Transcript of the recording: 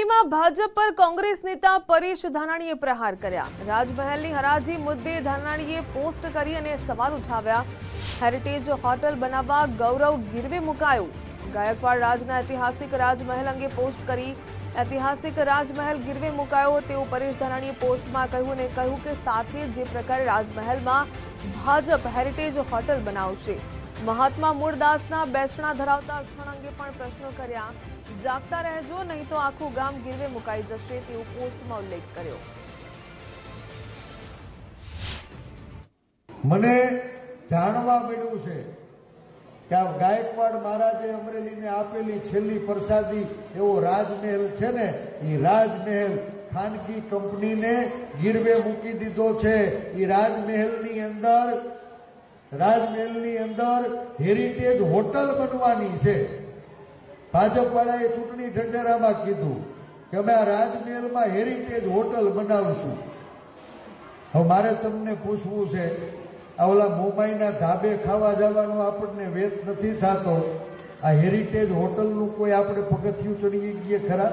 અમરેલીમાં ભાજપ પર કોંગ્રેસ નેતા પરેશ ધાનાણીએ પ્રહાર કર્યા। રાજમહેલની હરાજી મુદ્દે ધાનાણીએ પોસ્ટ કરી અને સવાલ ઉઠાવ્યા। હેરિટેજ હોટલ બનાવવા ગૌરવ ગીરવે મુકાયું। ગાયકવાડ રાજના ઐતિહાસિક રાજમહેલ અંગે પોસ્ટ કરી ઐતિહાસિક રાજમહેલ ગીરવે મુકાયો તેવું પરેશ ધાનાણીએ પોસ્ટમાં કહ્યું અને કહ્યું કે સાથે જે પ્રકારે રાજમહેલમાં ભાજપ હેરિટેજ હોટલ બનાવશે। મહાત્મા મૂળદાસના બેસણા ધરાવતા સ્થળ અંગે પણ પ્રશ્નો કર્યા। જાગતા રહેજો નહીં તો આખું ગામ ગીરવે મુકાઈ જશે તેવું પોસ્ટમાં ઉલ્લેખ કર્યો। મને જાણવા મળ્યું છે કે આ ગાયકવાડ મહારાજે અમરેલીને આપેલી છેલ્લી પ્રસાદી એવો રાજમહેલ છે ને, એ રાજમહેલ ખાનગી કંપનીને ગીરવે મૂકી દીધો છે। એ રાજમહેલની અંદર હેરિટેજ હોટલ બનવાની છે। ભાજપ વાળાએ ચૂંટણી ઢંઢેરામાં કીધું કે અમે આ રાજમહેલમાં હેરિટેજ હોટલ બનાવશું। હવે મારે તમને પૂછવું છે, આ ઓલા મુંબઈના ધાબે ખાવા જવાનો આપણને વેત નથી થતો, આ હેરિટેજ હોટલનું કોઈ આપણે પગથિયું ચડી ગઈએ ખરા?